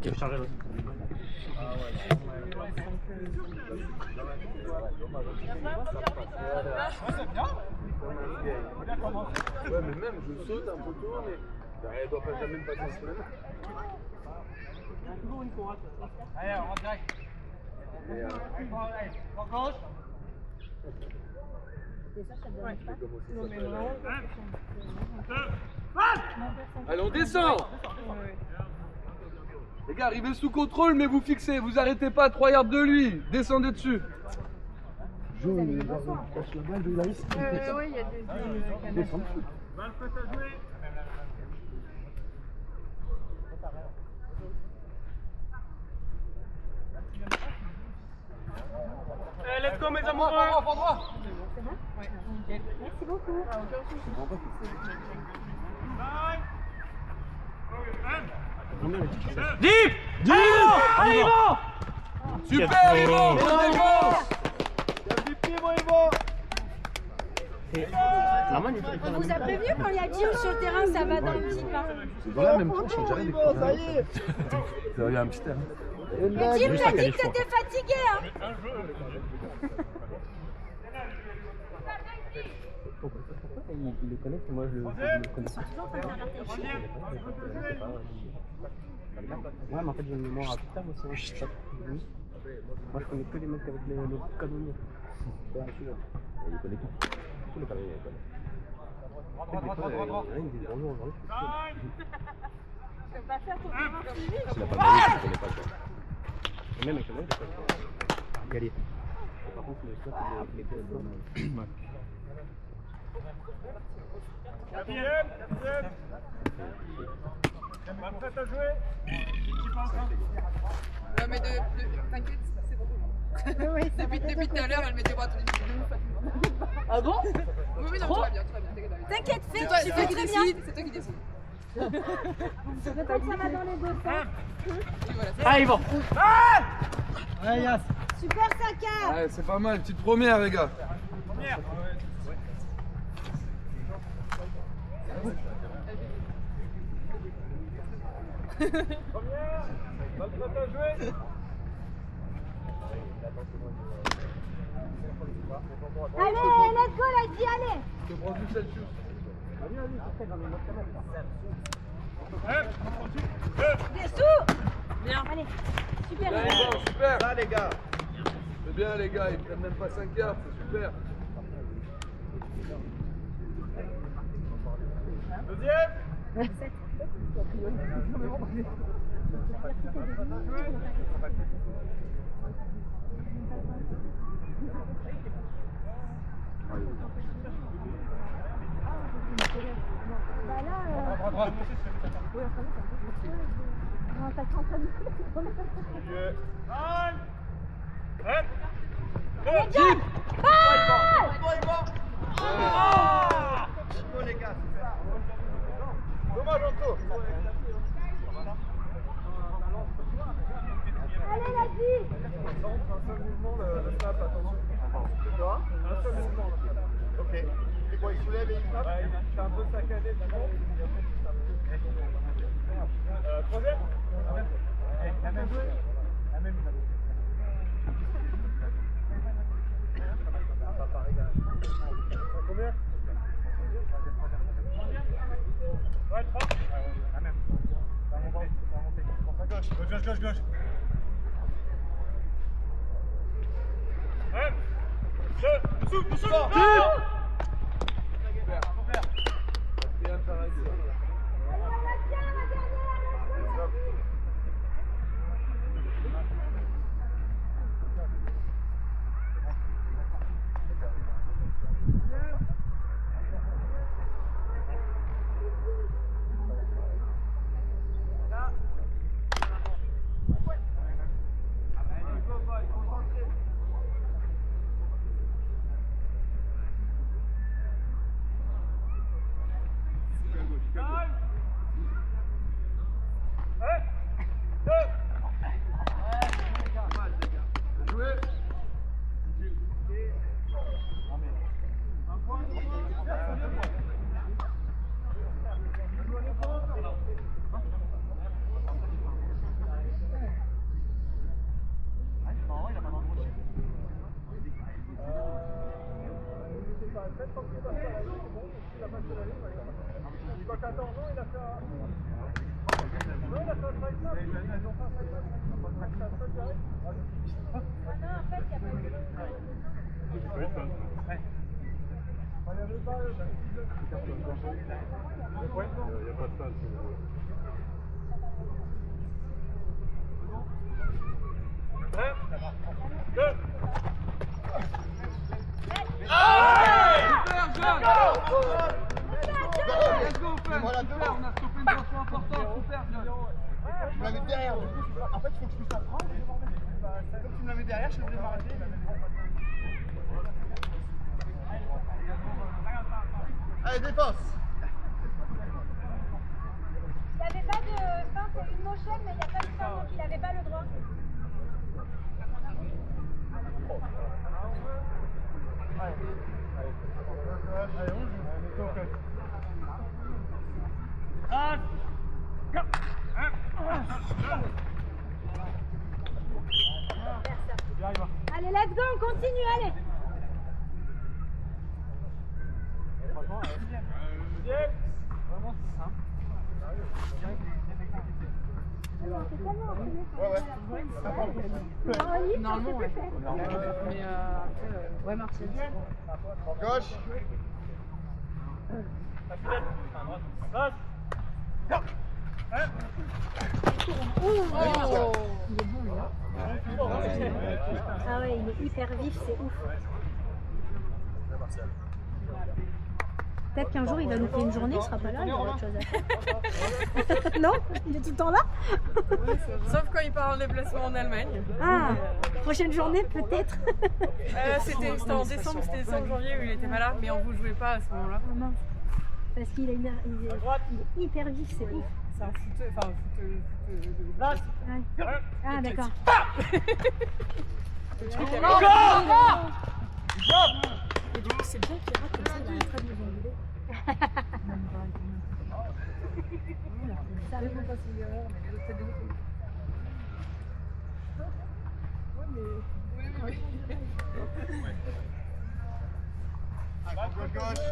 Tu veux charger l'autre. Ouais, mais même je saute un poteau, mais elle doit pas jamais me passer sur les mains. Allez, on rentre direct. En gauche. Allez, on descend. Les gars, arrivez sous contrôle, mais vous fixez, vous arrêtez pas à 3 yards de lui. Descendez dessus. Jaune, il cache la balle de Laïs. Oui, il y a des Descend dessus. Balle prête à jouer. Let's go mes amoureux. Droit. Merci beaucoup. Deep! Allez, Yvan! Super, Yvan! La main, On vous a prévenu quand il y a Guillaume sur le terrain, ça va dans le petit pas. C'est dans la même tranche, on dirait des copains. Ça y est. Il y a un petit air. Mais Jim, t'as dit que t'étais fatigué, hein. Pourquoi il le connaît et moi je le connais pas. Ouais, mais en fait j'ai une mémoire à plus tard aussi. Moi je connais que les mecs avec les canonniers. Il connaît tout. Tous les canonniers les connaît. Droit. Il me dit bonjour aujourd'hui. Je peux pas faire pour voir suivi. S'il a pas de maillot, je connais pas quoi. Et même avec le maillot, je connais pas. Galier. Par contre, le stop, il est plus là. Quatrième. Balle prête à jouer. Non mais t'inquiète, c'est bon. Depuis tout à l'heure, elle met des bras tous les deux. Ah bon? Oui, non, tout va bien, T'inquiète, C'est fais, toi, tu fais très bien. c'est toi qui décides. Je veux pas que ça va dans les deux sens. Et voilà, Allez, Yvan! Allez, Yass. Super Saka. Ouais, c'est pas mal, petite première, les gars. Première. Balle prête à jouer. Allez, let's go, Lady, allez. Je te prends du Celsius. Dessous. Bien. Allez, super. Ouais, Yvan, super. Ça, les gars. C'est bien, les gars, ils prennent même pas 5 yards, c'est super. Deuxième. Bah là, Droit. non, ça craint pas du tout. Prête. Allez, jump. Balle. Go, les gars. Dommage, Anto. Allez, Lady. Un seul mouvement, le snap, attention. C'est quoi? Un seul mouvement, le snap. Ok. C'est quoi, il soulève et il frappe? Ouais, il fait un peu saccadé, d'abord. Troisième. La même. Combien? Ouais, 3. La même. Ça va monter. Gauche. Ouais. Dessous. Quatrième, pareil. Voilà, devant. On a stoppé une tension importante, super jeune. Tu m'avais derrière, du coup, en fait, il faut que je puisse en prendre. Comme tu me l'avais derrière, je suis obligé de m'arrêter. Allez, défense. Il n'y avait pas de fin, c'est une motion, mais il n'y a pas de fin, donc il n'avait pas le droit. Allez, on joue. Allez, let's go, on continue, allez. Vraiment simple. Normalement, ouais. Mais après, ouais, Martial. Gauche. Oh, il est bon, lui. Ah ouais, il est hyper vif, c'est ouf. Peut-être qu'un jour il va nous faire une journée, il sera pas là, il aura autre chose à faire. Non, il est tout le temps là. Sauf quand il part en déplacement en Allemagne. Ah, prochaine journée peut-être. C'était en décembre, c'était décembre-janvier où il était pas là, mais on vous jouait pas à ce moment-là. Oh mince. Parce qu'il a il est hyper vif, c'est ouf. C'est un footeux, enfin Ouais. Ah d'accord. Et du coup, c'est bien qu'il rate comme ça, il arrêtera de nous engueuler. Ça Même pas c'est une erreur, mais les autres, c'est des autres. Ouais, mais. Oui. Gauche, gauche.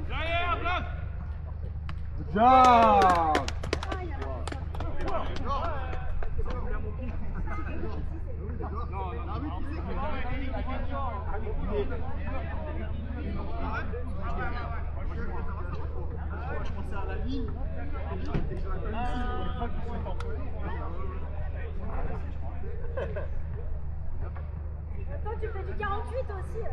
Derrière, bloc. Good job! Toi tu fais du 48 aussi.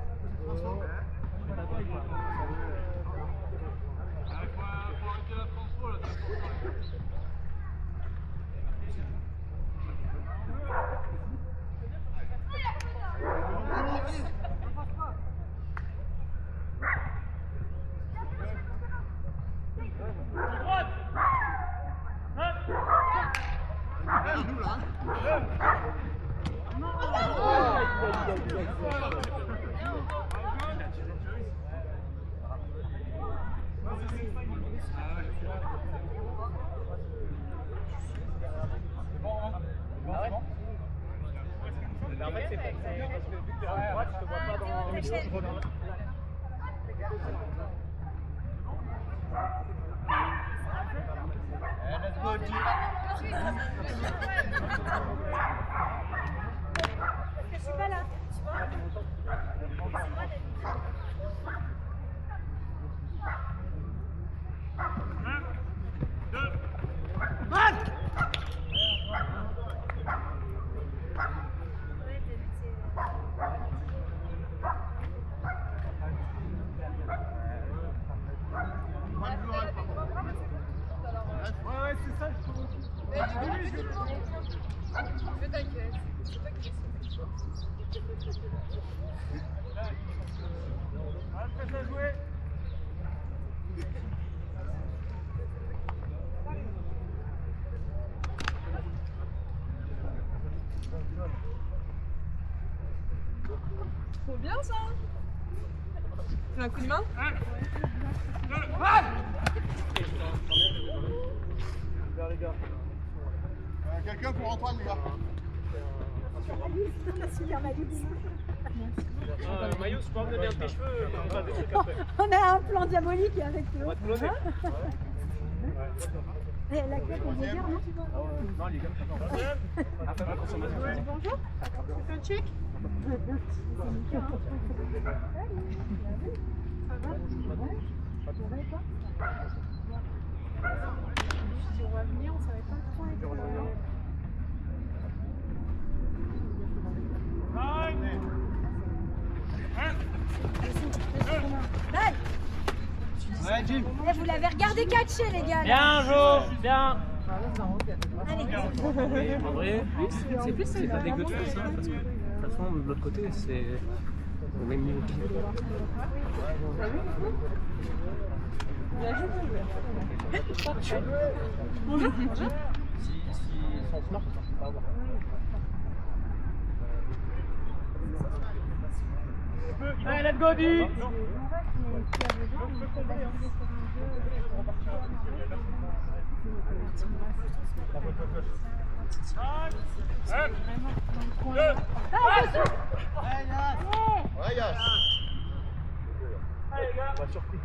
Je suis pas là. Ouais, c'est ça, Je t'inquiète. C'est toi qui Prête à jouer. Trop bien ça. Tu veux un coup de main? Super les gars. Quelqu'un pour Antoine, les gars. Super Malice. Maillot, je peux emmener bien tes cheveux, on va des trucs après. On a un plan diabolique avec On le. va te cloner. Et la claque, on veut dire, non? Non, les gars, à faire attention. Bonjour. C'est un check? Si on va venir, on savait pas trop avec Ouais, Jim. vous l'avez regardé catcher, les gars. Bien, Jo, bien. Allez. En vrai, c'est pas dégueu de faire ça parce que de toute façon, de l'autre côté, c'est au même niveau. Si sont smart, ça peut pas avoir. Allez, let's go, Du. Ouais, Yas. Allez, les gars. Pas surpris.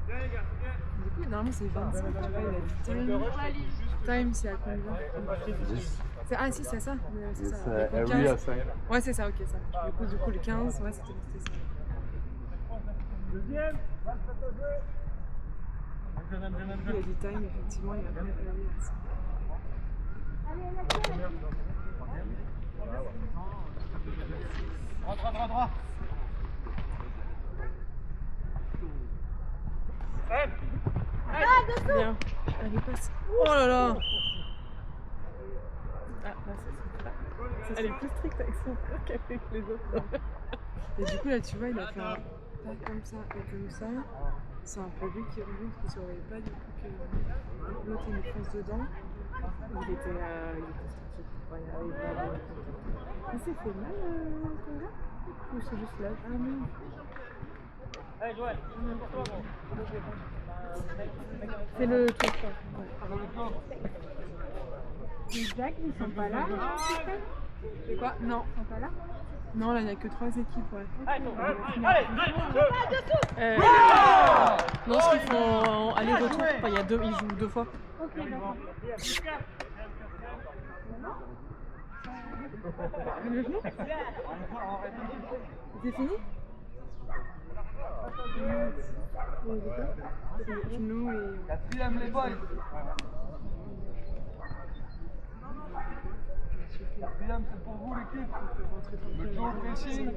Bien, les gars. Du coup, normalement, c'est 25, tu vois, il a dit time, c'est à combien? Ah, si, c'est ça. C'est ça. Donc, 15. Ouais, c'est ça, ok, ça. Du coup, le 15, ouais, c'était ça. Deuxième. Il a dit time, effectivement, il a bien parlé à ça. Droit. Bien. Allez, passe. Oh là là. Ah, là, elle est plus stricte avec son frère qu'avec les autres. Et du coup, là, tu vois, il a fait un pas comme ça et comme ça. C'est un peu lui qui revient parce qu'il ne surveillait pas du coup que l'autre il me fonce dedans. Il était stricté pour pas y arriver. Il s'est fait mal, ton gars? Ou c'est juste là? Ah non. Allez, Joël. C'est le truc, quoi. Les Jack, ils sont pas là. C'est quoi? Non. Ils sont pas là. Non, là, il n'y a que 3 équipes, ouais. Allez, Non, parce qu'ils font aller-retour. Enfin, il y a deux, ils jouent 2 fois. Ok, d'accord. Le genou? C'est fini? Le genou et... Quatrième, les boys. Quatrième, c'est pour vous, l'équipe. Le Joe pressing.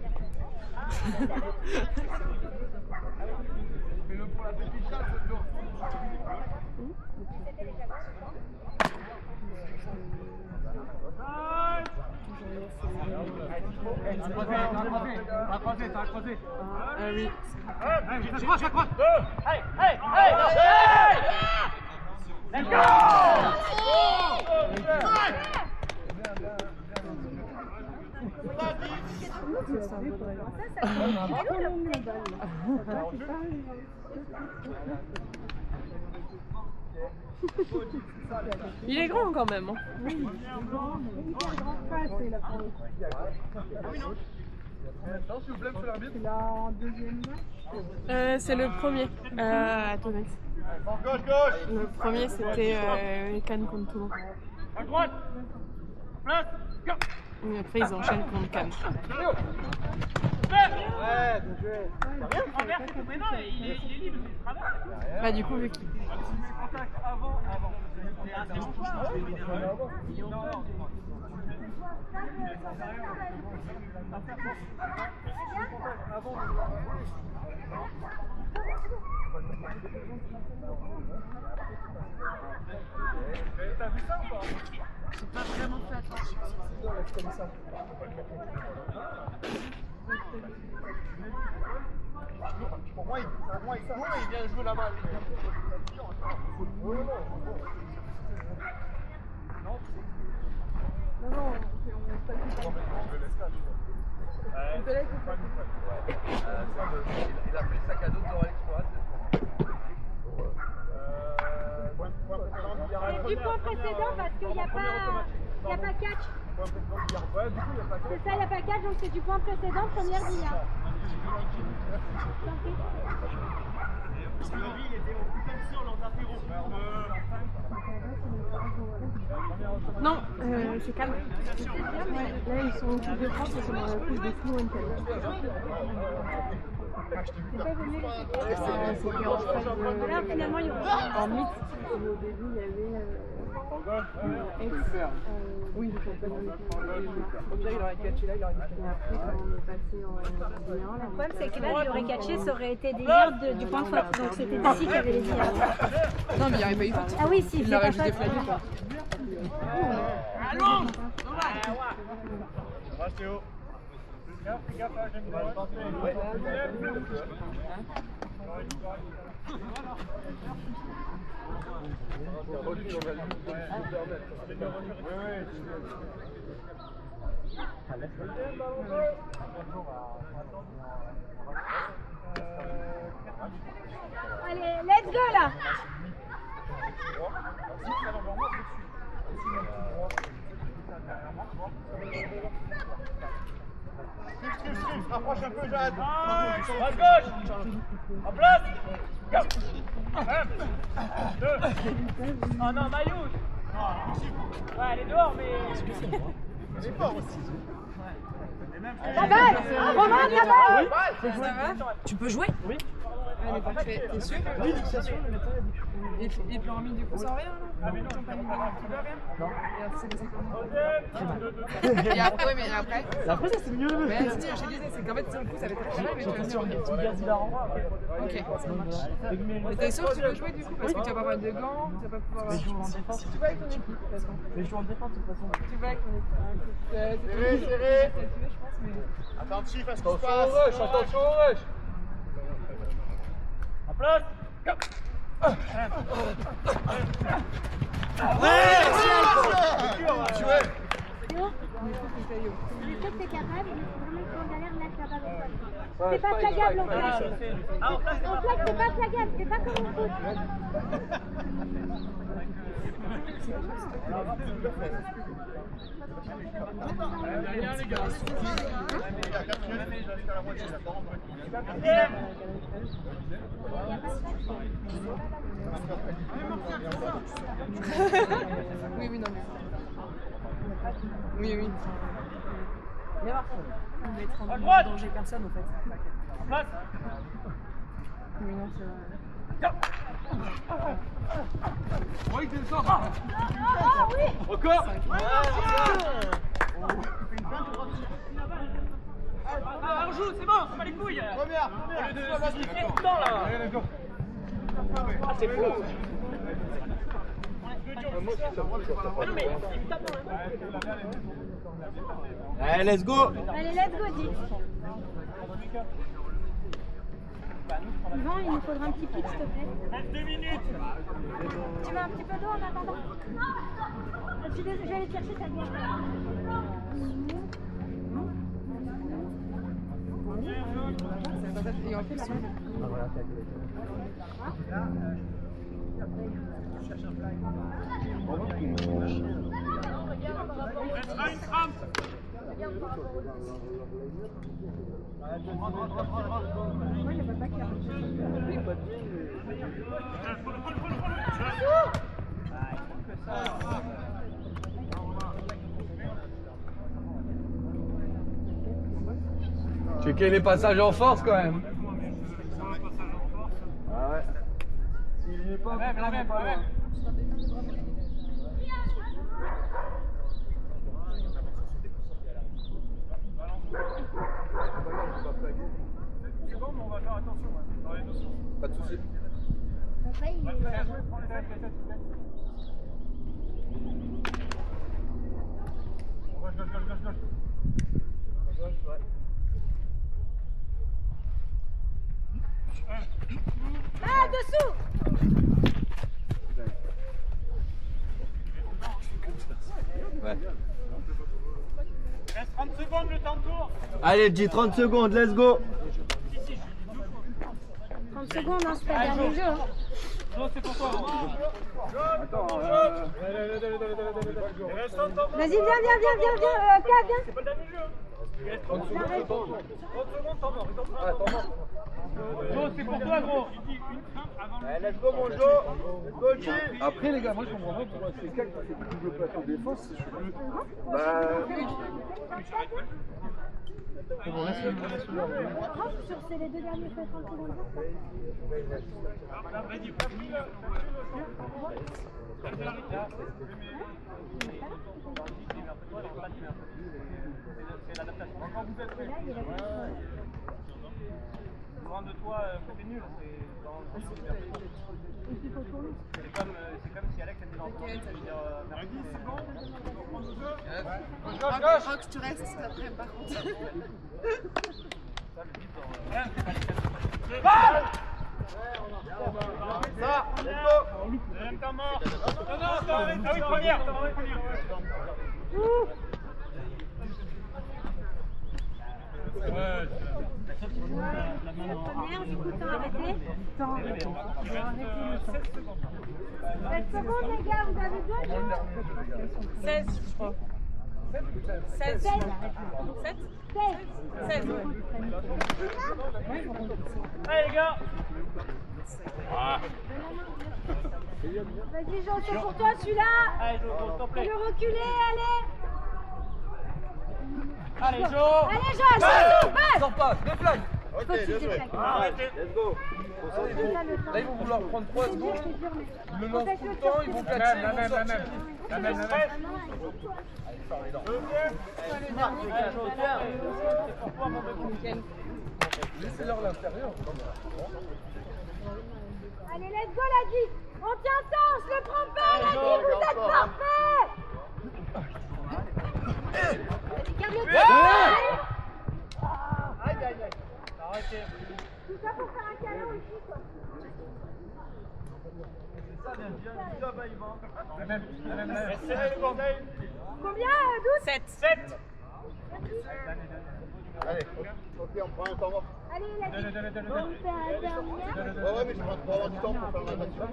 Fais-le pour la petite chatte, c'est Joe. T'as croisé. Ah oui. Je crois. Allez. Let's go. C'est un beau drive. Il est grand quand même. Hein. C'est le premier. Attendez. Le premier c'était Cannes contre Toulon. À droite. Place. Go. Et après ils enchaînent contre Cannes. Ouais, bien joué. Mais non, il est libre, il traverse. Bah du coup vu qu'il... Contact avant. T'as vu ça ou pas? J'ai pas vraiment fait attention. Pour moi, il vient jouer là-bas. Non, Il a fait le sac à dos de Alex Tourette. Point préférence, il y a du point précédent parce qu'il n'y a pas catch. C'est ça, il n'y a pas catch, donc c'est du point précédent, première ligne. Non, c'est calme. Là, ils sont en équipe de France, ils sont dans la couche de Flo Intel. C'était en phase Là, finalement, il y aura. en mix. Au début, il y avait oui, je suis pas dans Comme ça, il aurait catché là, il aurait catché Et après, quand on est passé en D1, Le problème, c'est que là, il aurait catché, ça aurait été des yards du point fort. Donc c'était Dessy qui avait les yards. non, mais il n'y aurait pas eu faute. Ah oui, si, Il c'est l'aurait pas juste faute. déflagué, quoi. Allez, let's go là. Rapproche un peu, Jade. À gauche. En place. Go. 1, 2. Oh non, Mayout. Ouais, elle est dehors, mais... C'est fort aussi. La balle. Romain, la balle. Ça va? Tu peux jouer? Oui. Allez, parfait. T'es sûr? Oui, c'est sûr, le médecin a dit que je pouvais. Et te l'ont remis du coup sans rien là? Ils t'ont pas mis tu dois rien? Non. Et c'est passé comment? Et après, ouais, mais après? Et après, ça c'est mieux. Mais si, je te disais, c'est qu'en fait, sur le coup, ça va être très mal, mais tu vas Si on venir. gaz, il la renvoie. Ok, ça marche. Mais t'es sûr que tu veux jouer du coup? Parce que tu vas pas avoir de gants, tu vas pas pouvoir. Mais je joue en défense. Tu vas avec ton équipe de toute façon. Mais je joue en défense de toute façon. Tu vas avec ton équipe. Serré, serré. Je pense, mais. Attentif à ce qui se Attention passe. au rush, attention au rush. En place. Go. Théo, je sais que t'es capable, mais c'est vraiment quand on galère, là, t'es capable de faire. C'est pas flagable en flag. Ah, en place, En flag, c'est pas flagable, c'est pas comme au foot. Oui, oui, non, mais. Oui, oui. Mettre en danger personne en fait. en place. Oui, non, c'est vrai. Oui, tu le sors. Ah oui. Encore. Ah, on joue, c'est bon, c'est pas les couilles. Première. Au lieu de se justifier tout le temps là. Ah, c'est fou. Mais non, mais il me tape dans la main. Allez, let's go. Allez, let's go, Dick. Yvan, il nous faudra un petit pic, s'il te plaît. Reste 2 minutes. Tu veux un petit peu d'eau en attendant? Je suis désolée, je vais aller chercher ta bière. Et en plus, Ah, voilà, c'est Restera une trame. Checker les passages en force quand même. Ah ouais. S'il n'est pas, La même. C'est bon, mais on va faire attention dans les deux sens. Pas de soucis. Après, il Bien joué, prends les têtes, s'il te plaît. Gauche. Ah, dessous. Ouais. Reste 30 secondes, le temps tourne. Allez, dis 30 secondes, let's go. 30 secondes, hein, c'est pas le dernier jeu. Hein. Non, c'est pour toi. Attends, Vas-y, viens, K, viens. C'est pas le dernier jeu. Il reste 30 secondes, temps mort. Jo, c'est pour toi, gros. Il dit une crainte avant le. let's go, mon Jo. Let's go, G. Après, les gars, moi, je comprends pas pourquoi c'est quelqu'un qui fait double plateau de défense. Je suis plus. Sur c'est les deux derniers faits en seconde. C'est l'adaptation. Quand vous êtes prêts. Loin de toi, côté nul. C'est comme si Alex était dans le jeu. C'est bon. Rox, tu restes après, par contre. Ça, let's go. Deuxième temps mort. Non, ah oui, première. Première, du coup, temps arrêté. Temps arrêté. 7 secondes, les gars, vous avez besoin de 16, je crois. 16. 7 16. Allez, les gars. Vas-y, Jean, c'est pour toi celui-là. Allez, Jo, s'il te Faut plaît. le reculer, allez. Allez, Jo. Allez, Jean, allez, Sors pas, deux flags. Faut que tu déplaques. Arrêtez. Let's go. Là, ils vont vouloir prendre 3 secondes. Ils le lancent tout le temps, ils vont catcher, ils vont sortir. Laissez-leur l'intérieur. Allez, let's go, la vie. On tient ça, on se le prend pas, la vie, vous êtes parfaits. Garde le pied. Arrêtez. Tout ça pour faire un câlin aussi, quoi. Serrez le bordel. Combien, 12? 7. 7. Allez, ok, on prend un temps mort. Allez, la vie. Donne. On fait un dernier. Ouais, mais je vais avoir du temps pour faire la natation.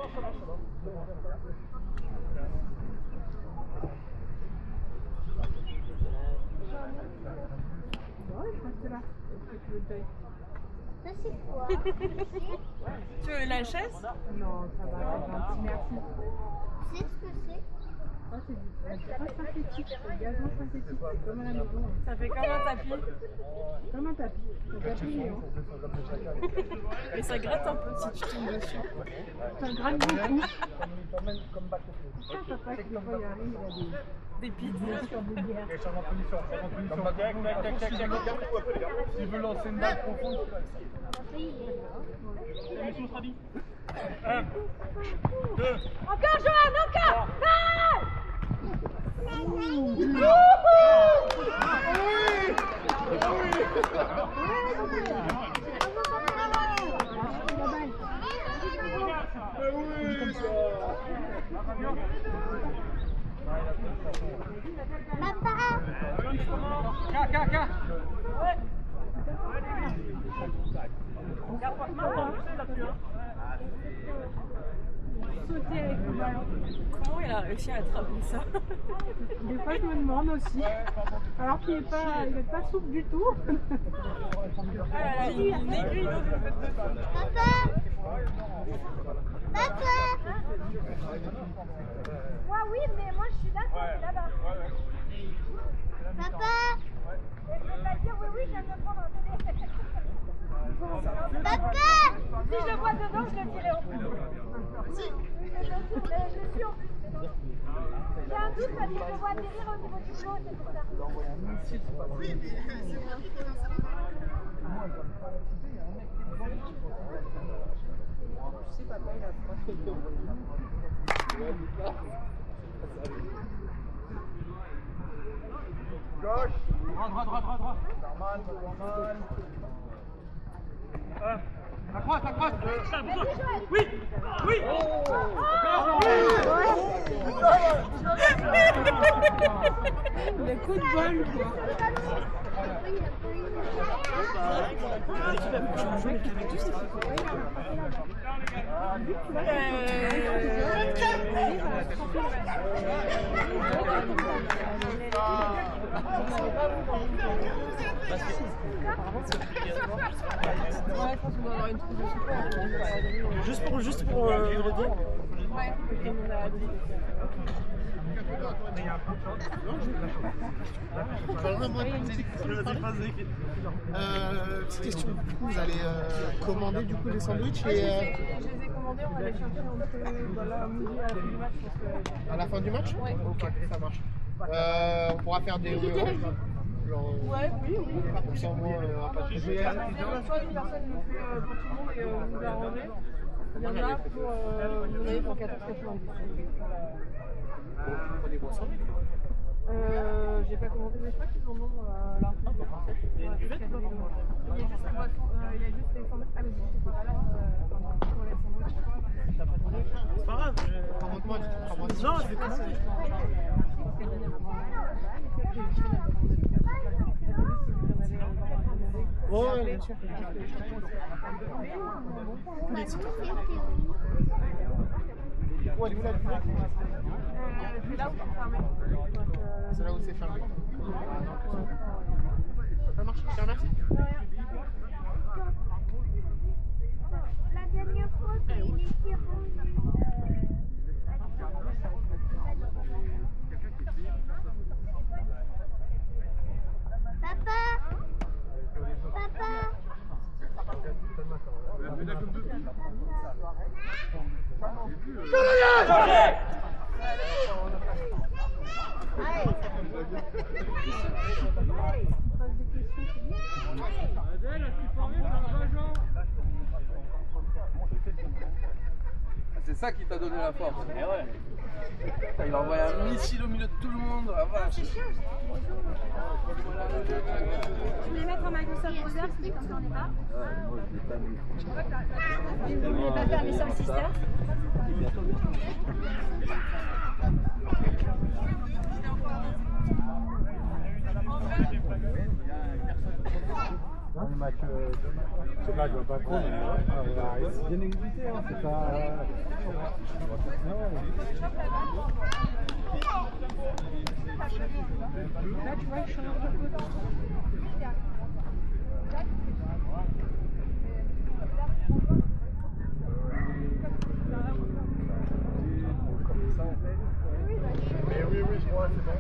Ça, c'est quoi? Tu veux la chaise? Non, ça va, c'est gentil, merci. Tu sais ce que c'est? Ça, c'est du gazon synthétique, c'est gazon synthétique, c'est comme à la maison. Ça fait comme un tapis. Comme un tapis, c'est un tapis géant. Et ça gratte un peu si tu tombes dessus. Ça gratte beaucoup. Ah, papa, qui va y aller, il a Des pites. des sur des bières. S'il veut lancer une balle profonde, Les sous sera dit. 1, 2. Encore, Johan, encore! Balle! Sauter avec le ballon. Comment il a réussi à attraper ça? Des fois, je me demande aussi. Alors qu'il n'est pas souple du tout. Ah là là, il est aigri. Moi, oui, mais moi, je suis là, toi, t'es là-bas. Papa! Et je vais pas dire oui, je viens de me prendre un bébé. Papa! Si je le vois dedans, je le dirai en plus. Si. Je le suis en plus. J'ai un doute parce que je le vois atterrir au niveau du flot, c'est pour ça. Oui, mais c'est moi qui t'ai lancé la balle. Tu sais, papa, il a pas fait de Gauche. Droit. Normal. À droite. Oui. Des coups de bol, quoi. Juste pour le dire. Petite question, du coup, vous allez commander du coup les sandwichs Je les ai commandés, on va les chercher à midi à la fin du match. à la fin du match? Ouais. Ok, ça marche. On pourra faire des euros. Ouais, oui. Comme ça, moi, on va pas de soucis. Soit une personne le fait pour tout le monde et vous arrangez. Il y en a pour, vous en avez pour 14,90. Prenez vos sandwichs. J'ai pas commandé, mais je crois qu'ils en ont là. Il y a juste la boisson, il y a juste les sandwichs. Ah, mais je suis pas là pour les sandwichs. C'est pas grave. Prends-moi Non, je vais commencer. Ouais, bien sûr. C'est là où c'est fermé. C'est là où c'est fermé. Ça marche, je te remercie. La dernière fois qu'il était rendu. Papa! C'est ça qui t'a donné la force. Eh ouais. Putain, il a envoyé un missile au milieu de tout le monde. Ah, vache. Je voulais mettre un maillot sol roseur, c'était comme ça on est pas. Vous voulez pas faire les Soul Sisters? Le match, c'est pas, je vois pas trop, mais c'est bien exécuté, hein, c'est pas. Là, tu vois, je change de côté. Mais oui, je vois, c'est bon.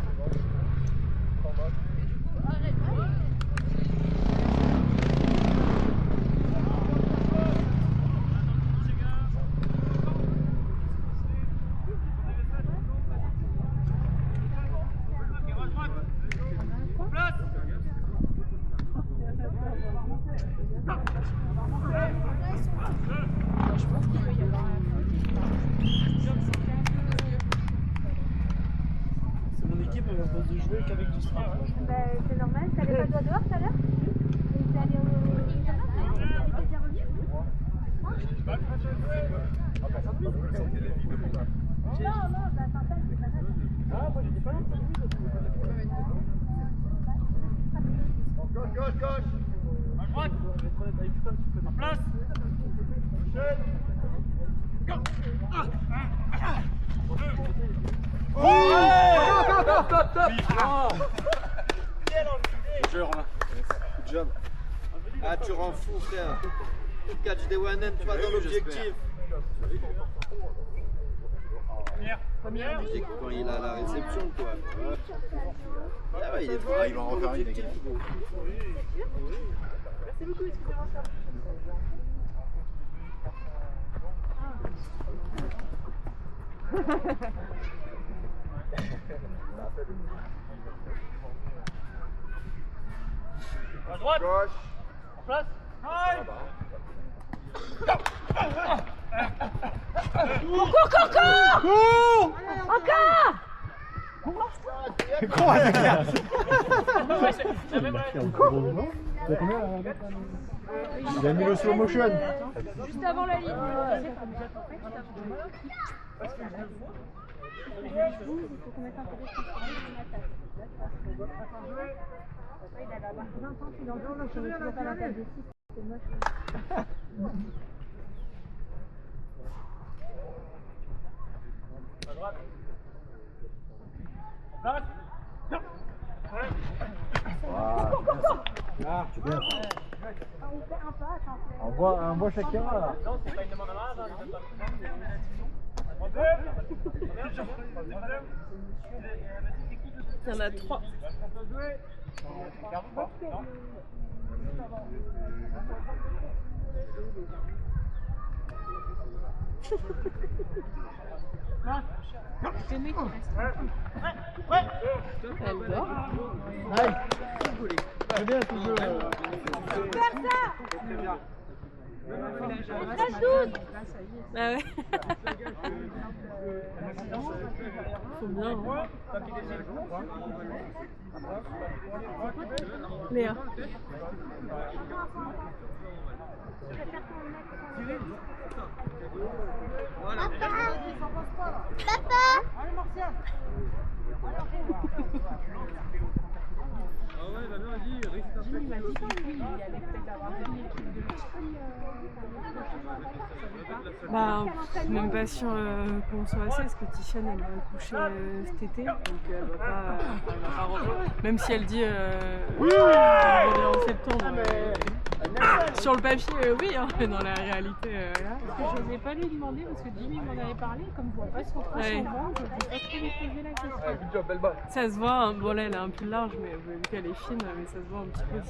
C'est mon équipe, elle propose de jouer qu'avec du sport. C'est normal, t'avais pas le doigt dehors tout à l'heure? Et t'es allé au examen tout à l'heure? T'es bien revenu? Non, bah Tintin, c'est pas grave. Ah, moi j'étais pas là, ça Gauche. À droite. Je vais être honnête avec toi, tu peux En place. Good job. Ah, tu rends fou, frère. Tu catches des one-hand, toi, dans l'objectif. Première. C'est quand il a la réception, quoi. Ah ouais, il est fort. Il va en refaire une. Merci beaucoup, excusez-moi ça. À droite. Gauche. En place. Aïe. C'est combien là? Il a mis le slow motion. Juste avant la ligne. Il faut qu'on mette un peu de Il a la barre 20 ans qu'il en joue, donc il ne pas la table de 6. C'est moche. À droite. Place. Ah, super. Il fait un pas, ça fait. On voit Shakira là. Non, c'est pas une demande en main, non, il donne Il y en a 3. Elle dort. Aïe. C'est bien tout jeu. Faire ça. 13-12. Ah ouais. Faut bien. Hein. Léa. Papa. Allez, Martial. Ah ouais, bah non, vas-y, risque ta Il m'a dit que lui, il allait peut-être avoir une équipe de Bah, même pas sûr qu'on soit assez, parce que Tichane elle va coucher cet été, donc elle va pas revenir. Même si elle dit qu'elle revient en septembre. Sur le papier, oui, hein, mais dans la réalité, là. Parce que je n'osais pas lui demander parce que Jimmy m'en avait parlé, comme je vois pas son train Ouais. son ventre, je ne pas trop lui poser la question. Good job, belle balle. Ça se voit, hein, bon là elle est un peu large, mais vu qu'elle est fine, mais ça se voit un petit peu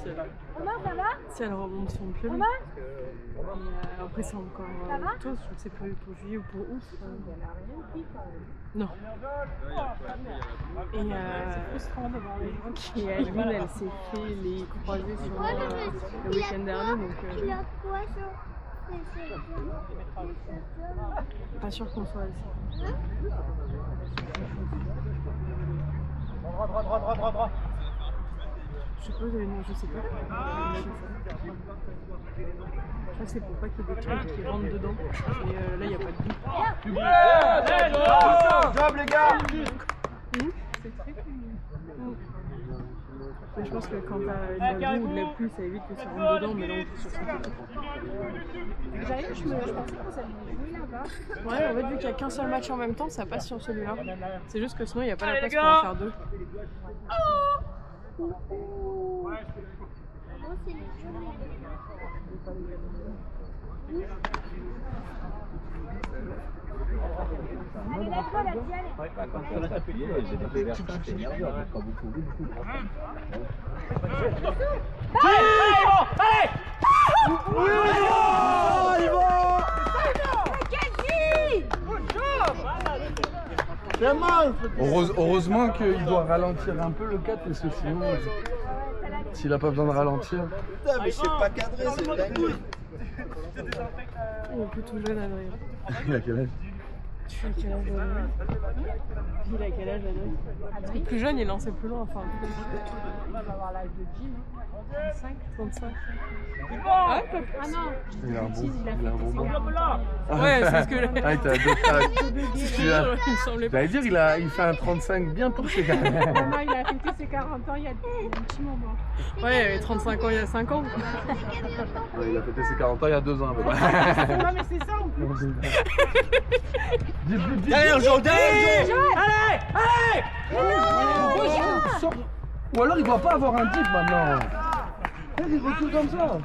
si elle remonte son pied. Après c'est encore tôt, je ne sais pas pour juillet ou pour août. Non. Et C'est frustrant de voir les gens qui... Et Aline, elle s'est fait les croisés sur moi le week-end dernier, donc pas sûr qu'on soit assez. Droit. Je suppose, non, je sais pas. Je crois que c'est pour pas qu'il y ait des trucs qui rentrent dedans. Et là, il n'y a pas de but. Job, les gars. C'est très cool. Mais je pense que quand t'as de la boue ou de la pluie, ça évite que ça rentre dedans, mais là on peut sur son côté. J'arrive, je pensais qu'on allait jouer là-bas. Ouais, en fait, vu qu'il n'y a qu'un seul match en même temps, ça passe sur celui-là. C'est juste que sinon, il n'y a pas la place pour en faire deux. Allez, lâche-toi, la tienne. Heureusement qu'il doit ralentir un peu le 4 parce que sinon, s'il a pas besoin de ralentir. Putain, mais je sais pas cadrer, c'est dingue. Il est plus tout jeune, Adrien. Il a quel âge? Tu fais quel âge, Adrien? Il a quel âge, Adrien? Le plus jeune, il lançait plus loin, enfin. On va avoir l'âge de Jim, 35. 35. Ah non, Il a un bon. il a bon. Ouais, c'est ce que j'ai. Ah, Il me semblait pas. J'allais dire, il fait un 35 bien poussé quand même. Maman, il a fêté ses 40 ans il y a un petit moment. Ouais, il avait 35 ans il y a 5 ans. Ouais, il a fêté ses 40 ans il y a 2 ans. Non, mais c'est ça en plus. Derrière Joe, derrière Joe. Ou alors il doit pas avoir un dip maintenant. Il recule comme ça.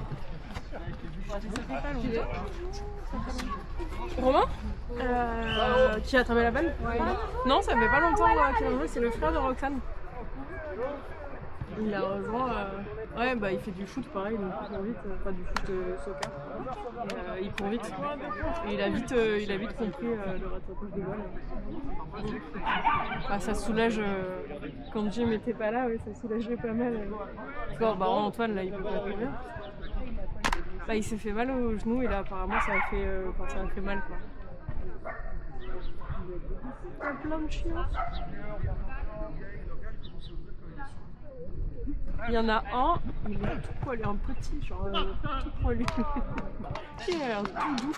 Romain qui a attrapé la balle? Non, ça fait pas longtemps qu'il a joué, c'est le frère de Roxane. Il a rejoint. Ouais, bah il fait du foot pareil, donc il court vite, pas du foot soccer. Et, il court vite. Et il a vite compris le rattrapage de balle. Bah, ça soulage. Quand Jim était pas là, ouais, ça soulagerait pas mal. Bon, bah Antoine là il peut pas courir. Bah, il s'est fait mal au genou et là apparemment ça a fait mal quoi. Il y a plein de chiens. Il y en a un, il est tout poilu, un petit, genre tout poilu. Il a l'air tout doux.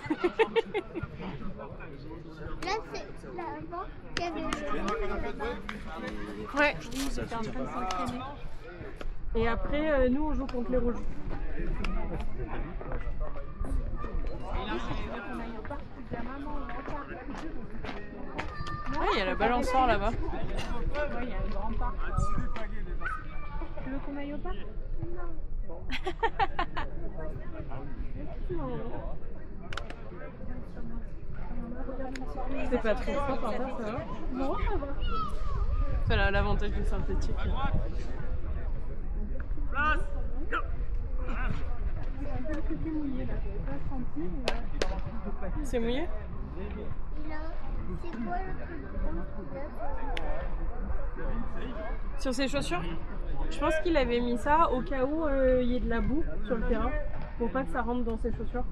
Là, c'est là-bas qu'il y avait. Ouais. J'étais en train de s'entraîner. Et après, nous, on joue contre les rouges. Ah, il y a la balançoire là-bas. Ouais, il y a un grand parc. Tu veux qu'on aille au parc? C'est pas trop fort par contre, ça va? Non, ça va. Voilà l'avantage du synthétique. Place. C'est un peu le côté mouillé là, j'avais pas senti. Mais... C'est mouillé? C'est quoi le truc? Sur ses chaussures? Je pense qu'il avait mis ça au cas où il y ait de la boue sur le terrain pour pas que ça rentre dans ses chaussures.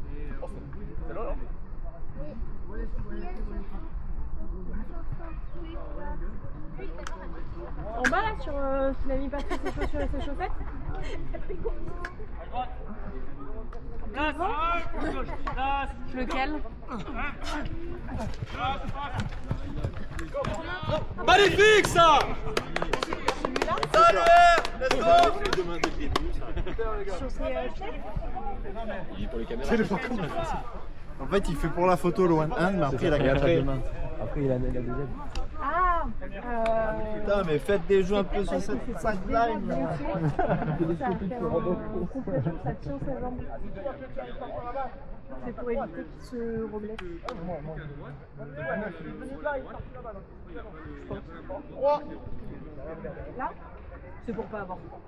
En bas là, sur qu'il a mis pas ses chaussures et ses chaussettes. Place. Gauche. Place. Lequel? Magnifique ça. Salut. Let's go. Sur ses En fait, il fait pour la photo loin un, mais après il a Après, capté. après il a la deuxième. Ah Putain, mais faites des jeux un peu sur cette sideline. ça tient ses jambes. C'est pour éviter qu'il se reblesse. Là C'est pour pas avoir froid.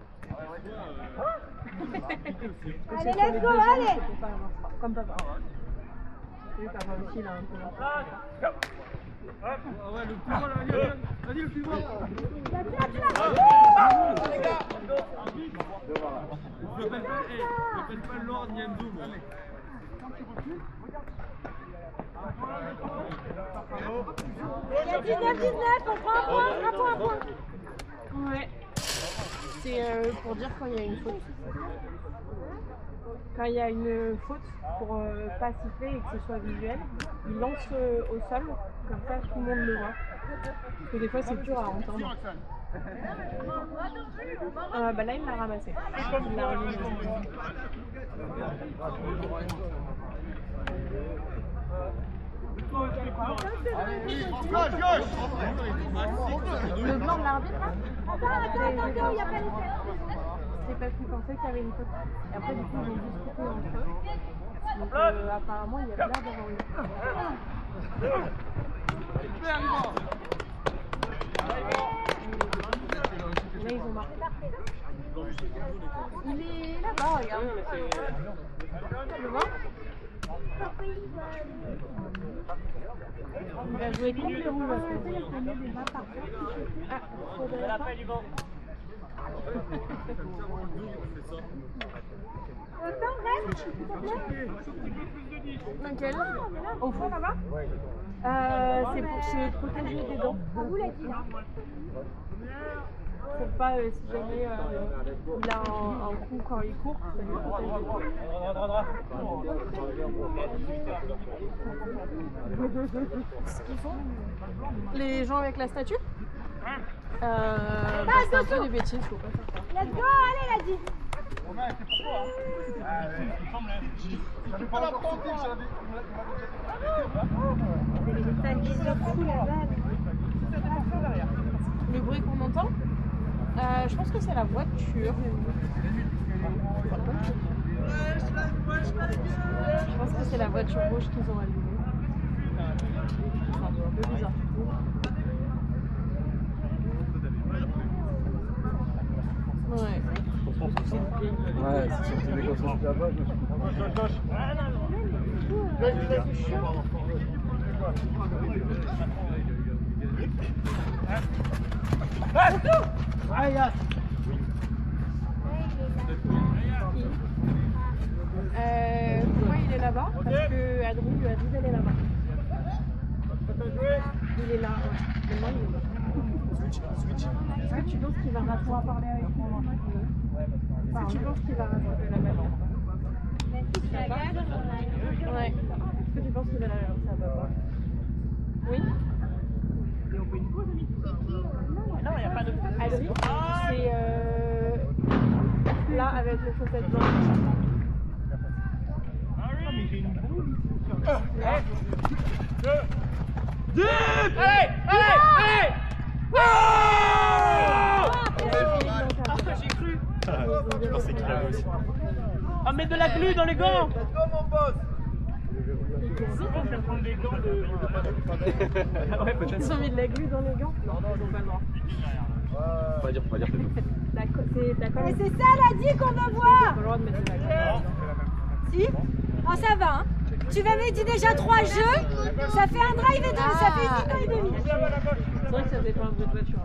Allez, let's go, allez. Pour pas avoir froid. Comme papa. Lui, papa aussi, il a un peu froid. Ouais, le plus loin, là, vas-y, le plus loin. Je m'appelle pas Lord Niamzou, moi. Il y a 19-19, on prend un point. Ouais. C'est pour dire quand il y a une faute. Quand il y a une faute, pour pas siffler et que ce soit visuel, il lance au sol, comme ça tout le monde le voit. Parce que des fois c'est dur à entendre. Bah là il l'a ramassé. Il l'a remis. Le blanc de l'arbitre là. Attends, il n'y a pas les faits. C'est parce qu'ils pensaient qu'il y avait une faute. Et après du coup ils ont discuté entre eux. Donc apparemment il y a l'air d'avoir une faute. Là ils ont marqué. Il est là-bas, regarde. Tu le vois? Il a joué contre les rouges. Ah, Elle a fait du vent. Lequel? Au fond là-bas? C'est pour se protéger des dents. Vous l'a dit là. Pour pas, si jamais il a un coup quand il court, ça lui protège les dents. Ce qu'ils font, les gens avec la statue, c'est un peu des bêtises, faut pas faire ça. Let's go, allez, l'a dit. J'avais pas la prendre, Le bruit qu'on entend, je pense que c'est la voiture. Je pense que c'est la voiture rouge qu'ils ont allumée. C'est un peu bizarre. Ouais. Ouais, c'est sur TV quand on se là-bas, je me suis Pourquoi il est là-bas? Parce que Adrien lui a dit d'aller là-bas. Il est là, ouais. Maintenant, il est là. Est-ce que tu penses qu'il va rattraper parler avec moi? Est-ce que tu penses qu'il va rattraper la balle? Ouais. Est-ce que tu penses qu'il va la lancer à papa? Oui? Non, il n'y a pas de. Adrien, c'est avec les chaussettes blanches. Allez, allez. J'ai cru. Je pensais qu'il avait aussi. Ah, mets de la glu dans les gants. Let's go, mon boss. Ouais, peut-être. Ils ont mis de la glu dans les gants. Non, ils ont pas le droit. On va dire que Et c'est ça la dit qu'on veut voir. Si? Oh ça va hein. Tu vas mettre déjà 3 jeux, ça fait un drive et deux, ça fait une mi-temps et demi. C'est vrai que ça faisait pas un bruit de voiture.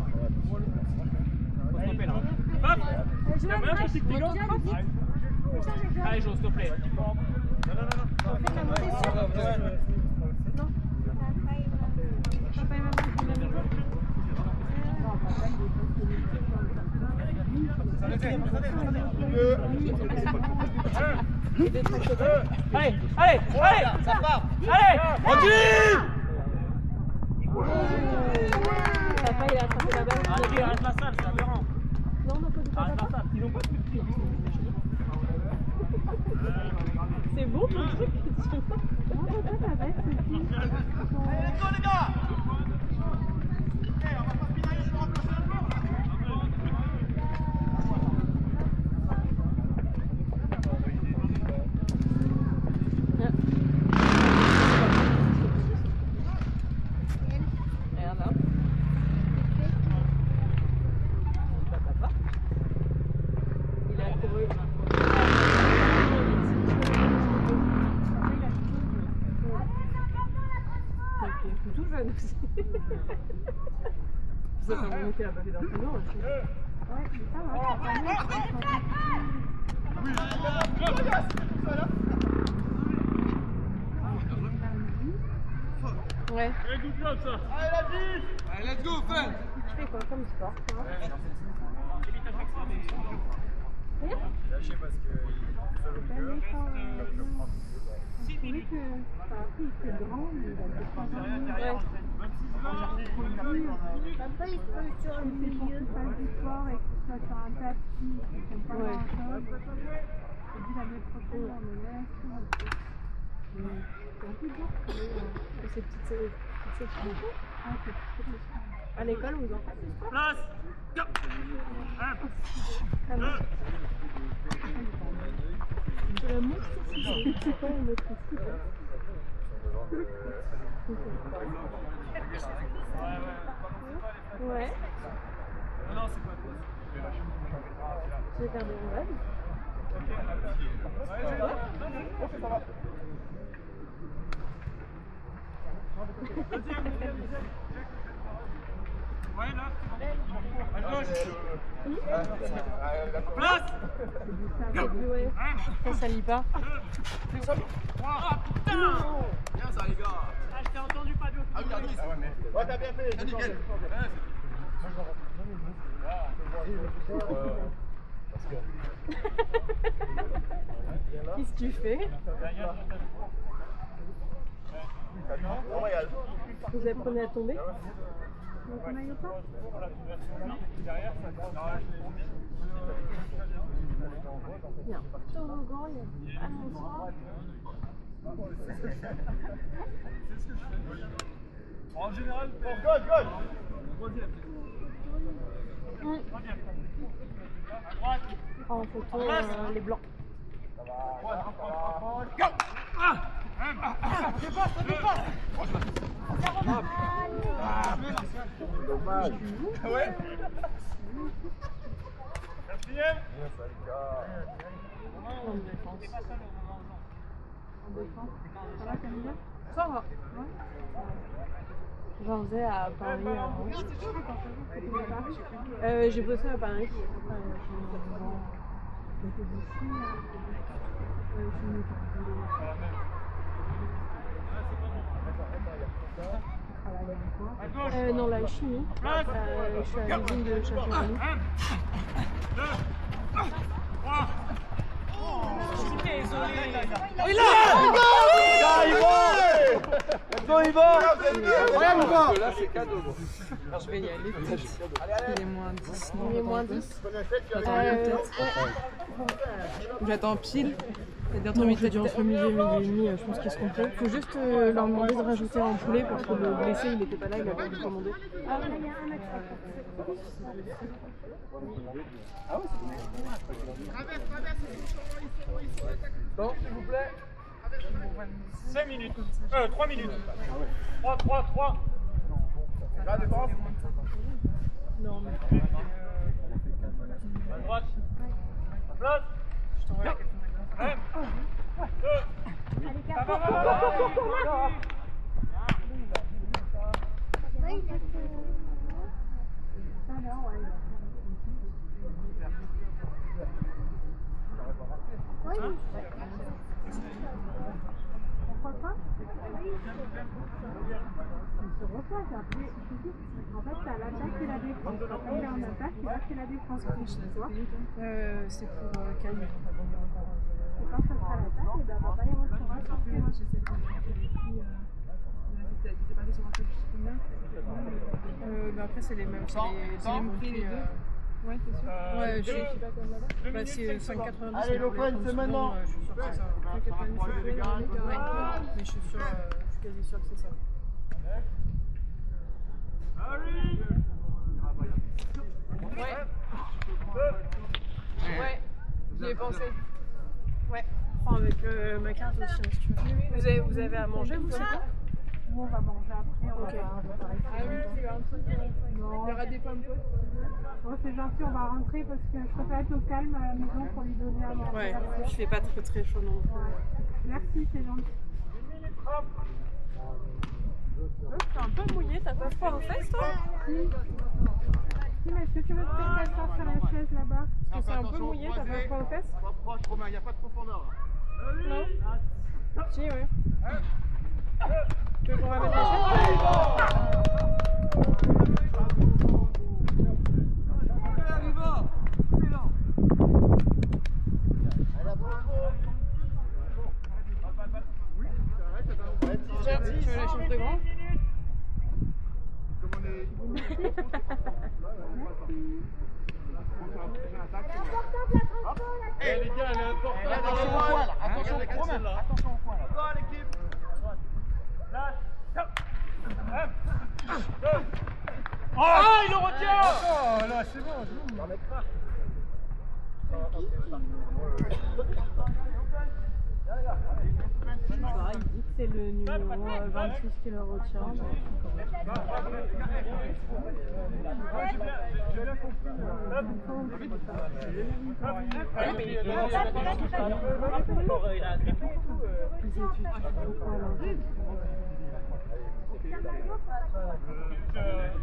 Faut stopper là. Hop. Je T'as un petit client. Allez, Jo, s'il te plaît. Allez, allez, allez. Ça part. Allez. Tranquille. Papa il a attrapé la balle. Allez, arrête la salle, c'est aberrant. Non, on n'a pas dit Arrête papa. la salle. Ils ont pas de petit. C'est bon ton truc? Comment papa t'as fait ce petit? Allez, let's go, les gars. Regarde là. Il a couru. Ok, tout jeune aussi. Ça fait un moment qu'il a pas fait d'entraînement aussi. Ouais, mais ça va. Ouais. Allez, la vie. Allez, let's go, fun. Tu fais quoi comme sport toi? Rien? Lâché parce que Je trouvais que, enfin, après il fait grand, mais il a des fois Papa il peut sur le milieu faire du sport et que ce soit sur un tapis, c'est pas grand chose. J'ai dit l'année prochaine on le laisse. C'est un peu dur de trouver Ces petites sections. à l'école vous en faites du sport? Place. Ah bon. C'est la motricité. C'est quoi la motricité? Ouais. Tu veux faire des roulades? Ouais, là. À gauche. Place. Ouais. Ça lit pas. 2, 3. Ah, putain. Bien ça, les gars. Ah, je t'ai entendu, Fabio. Ah oui, Ardis. Ouais, t'as bien fait. Nickel. Qu'est-ce que tu fais? Vous apprenez à tomber? Donc on aille pas? Il y a un toboggan, il y a un balançoire. En général, gauche. À droite. En photo, les blancs. Go. Ah. dommage. Ouais. Quatrième. En défense. En défense. Ça va, Camilla? Ça va. J'en faisais à Paris avant. J'ai bossé à Paris. Non, la chimie. Je suis à l'usine de Châteauroux. 1, 2, 3. Oh, je suis désolé. Il est là. go, il va. Regarde ou pas? Là, c'est cadeau. Je vais y aller peut-être. Il est moins 10. Non, Il est moins 10. J'attends pile. C'est-à-dire Non, toi, je dis entre midi et midi et demi, je pense qu'ils seront prêts. Faut juste leur demander de rajouter un poulet parce que le blessé il était pas là, il avait dû commander. Ah là il y a un extra. Bon, s'il vous plaît. 5 minutes. 3 minutes. 3. La défense. Non, mais. À droite. En place. Je t'envoie la question. 1, 2. Allez, garde. Pourquoi pas? Il se replace après. En fait, t'as l'attaque et la défense. Après, il est en attaque et là, c'est la défense. Tu vois? C'est pour Camille. Et quand ça sera l'attaque, et ben, on va pas y recevoir sur le terrain. T'étais parti sur un truc, je sais combien. Après, c'est les mêmes. C'est les mêmes prix. Ouais, t'es sûr? Ouais, je suis pas comme là-bas. Bah, c'est 5,90. Allez, Lopez, c'est maintenant. Je suis sûre que c'est ça. 5,90. Ouais, mais je suis sûre, je suis quasi sûre que c'est ça. Ouais, j'y ai pensé. Ouais, prends avec ma carte aussi, si tu veux. Vous avez à manger, vous, c'est quoi? Nous, on va manger après, on va pas rester. Ah oui, il y a un truc. Non. Il y aura des pommes potes. Bon, c'est gentil, on va rentrer parce que je préfère être au calme à la maison pour lui donner à manger. Ouais, je fais pas très chaud non plus. Merci, c'est gentil. T'es un peu mouillé, t'as pas froid aux fesses toi? Si, mais est-ce que tu veux te faire t'asseoir sur la chaise là-bas? Parce que c'est un peu mouillé, t'as pas froid aux fesses? Pas proche, Romain, il n'y a pas de profondeur. Non? Si, ouais. Tu veux qu'on ramène la chaise? Tiens, tu veux la chaise de grand? Eh les gars, elle est importante. Attention au coin là. Attention au coin là. Attention au coin là. Go l'équipe. Lâche. 1, 2. Ah, il le retient. Oh là, c'est bon. Il dit que c'est le numéro 26 qui le retient.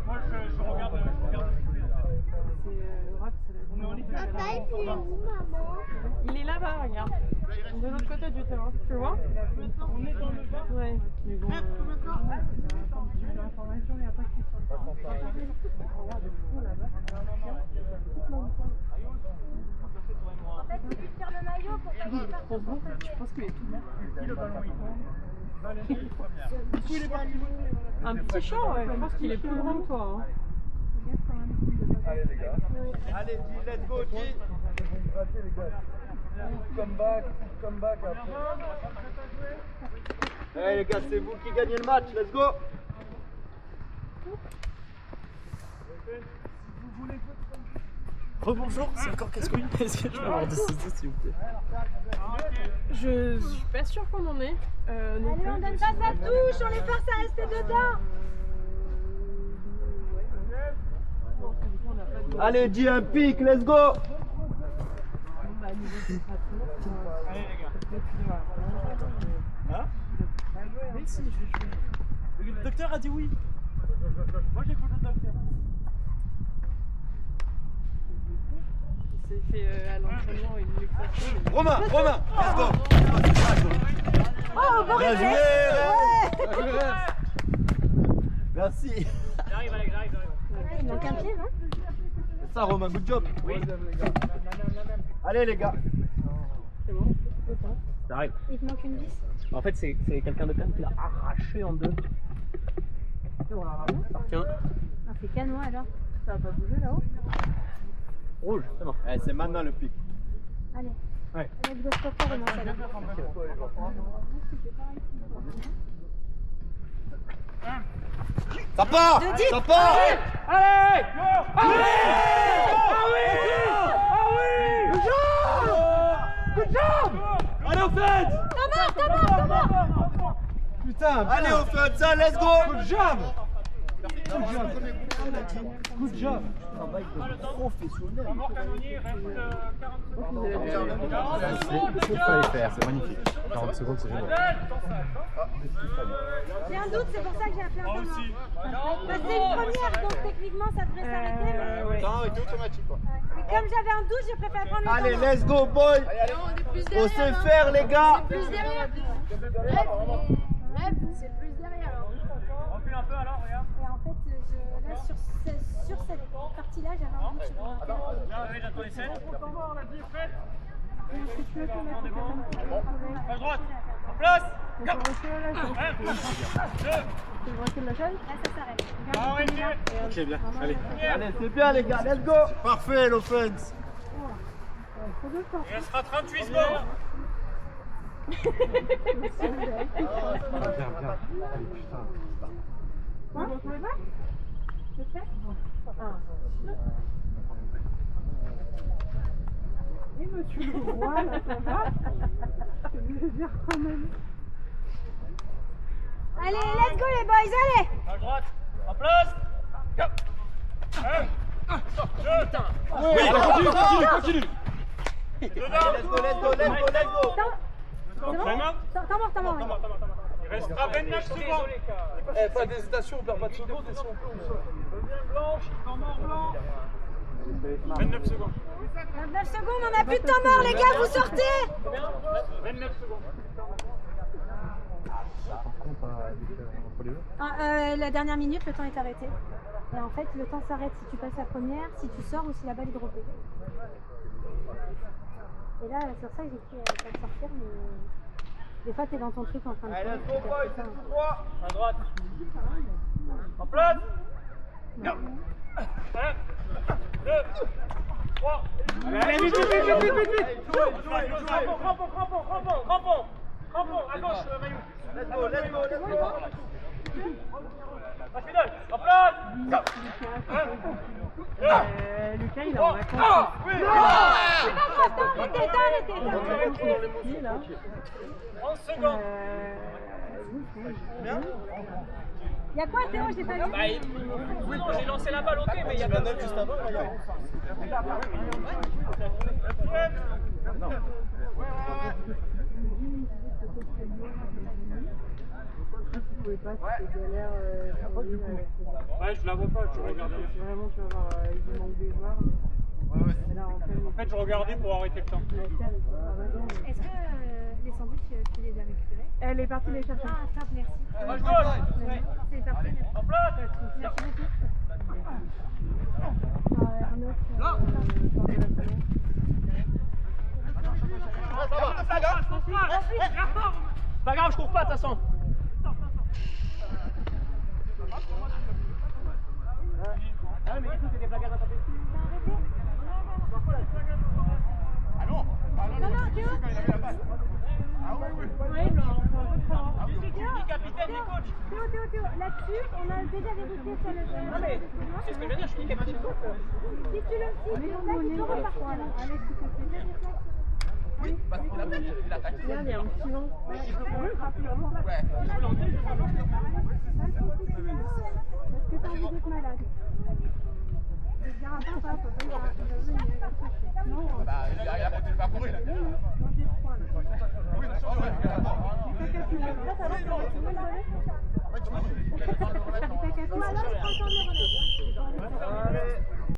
Moi, je regarde. Il est là-bas, regarde. De l'autre côté du terrain. Tu le vois? On est dans le vent. Ouais. Mais bon. L'information, il n'y a pas qui sont pas. En fait, tu tires le maillot pour pas qu'il parte. Je pense qu'il est tout bon. Si le ballon il tombe, Un petit chat, ouais. Je pense qu'il est plus grand que toi. Hein. Allez les gars. Allez, dis, let's go, dis. Come back après. Allez les gars, c'est vous qui gagnez le match, let's go. Rebonjour, c'est encore casse-couille. Est-ce que je peux avoir des ciseaux s'il vous plaît? Je suis pas sûre qu'on en ait. Allez, on donne pas sa touche, on les force à rester dedans. Allez, dis un pic, let's go. Allez les gars. Hein? Oui, si, je vais jouer. Le docteur a dit oui. Moi j'écoute le docteur. Il s'est fait à l'entraînement une luxation. Romain, let's go. Oh, bon Bien réflexe. joué. Merci. J'arrive Alex, j'arrive. Il manque un pied, non? C'est ça Romain, good job. Oui. Allez les gars. C'est bon? Ça arrive. Il te manque une 10. En fait, c'est quelqu'un de Cannes qui l'a arraché en deux. Tiens. Ah, c'est canon alors. Ça va pas bouger là-haut? Rouge, c'est bon. Eh, c'est maintenant le pic. Allez. Ouais. Let's go stopper et monte alors. Ça part! Ça part! Allez! Ah oui! Good job! Allez, au fait! Putain! Allez, on fait ça, let's go! Good job! Good job! Professionnel. Mort canonnier, reste 40 secondes. C'est ce qu'il fallait faire, c'est magnifique. 40 secondes, c'est génial. J'ai un doute, c'est pour ça que j'ai appelé un témoin. Bah, c'est une première, donc techniquement ça devrait s'arrêter. Mais... Non, c'est automatique quoi. mais comme j'avais un doute, j'ai préféré prendre le Allez, témoin. let's go, boy! Non, on est plus On derrière. sait hein. faire, les gars! Plus derrière. Rêve, c'est plus derrière. Recule un peu alors, regarde. Et en fait, là, sur cette partie-là, j'avais un doute sur mon Là, oui, j'attends les scènes. On l'a dit, faites. Est-ce que tu veux qu'on mette À droite. En place. C'est le recul là, la chaîne? Là, ça s'arrête. Ah, oui, Ok, bien. Allez, c'est bien, les gars, let's go! Parfait, l'offense! Il restera 38 secondes. Viens, viens. Allez, putain. Quoi? Vous pouvez pas? Je fais? Et monsieur le roi, là, ça va? Je vais dire quand même. Allez, let's go les boys, allez! À droite. En place. Go. Oui, continue! Dedans. Let's go! C'est bon? T'en mort, oui. Il restera 29 secondes. Eh, pas d'hésitation, on perd pas de secondes et si on peut, on sort. Deuxième blanche, temps mort blanc. 29 secondes. 29 secondes, on a plus de temps mort, les gars, vous sortez! 29 secondes. Entre les deux. La dernière minute, le temps est arrêté. Et en fait, le temps s'arrête si tu passes la première, si tu sors ou si la balle est droppée. Et là, sur ça, j'ai pu pas sortir, mais des fois, t'es dans ton truc en train de Allez, faire. let's go, boy, c'est tout droit! À droite. En place. Go. 1, 2, 3. Allez, vite. Crampon, à gauche, Maillot. Let's go! Passe middle. En place. Go. 1, 2, Lucas, il est en 3. vacances. Ah, oui. Ici, là. 30 secondes. Il y a quoi, Théo? J'ai pas vu. Oui, non, j'ai lancé la balle, ok, mais il y a pas de juste avant, regarde. Tu pouvais pas, c'était galère. Ouais, je la vois pas, je regardais. Vraiment, tu vas voir, il vous manque des joueurs. Mais là, en fait, Je regardais pour arrêter le temps. la terre, ils sont pas vraiment. Est-ce que les sandwichs, tu les as récupérés? Elle est partie les chercher. Ah, top, merci. Gauche, gauche. C'est parfait, merci. En place. Merci beaucoup. Un autre. Pas grave, je cours pas de toute façon. Ah mais écoute, il y a des blagues à taper. Non, Théo. Capitaine et coach. Théo, là-dessus, on a déjà vérifié sur le Non mais, c'est ce que je veux dire, je suis capitaine coach. Si tu le cibles, là, tu peux repartir. Allez, s'il te plaît. Regarde, il y a un petit vent. Parce que t'as envie d'être malade. Je vais dire à papa, il va venir. Non, Il a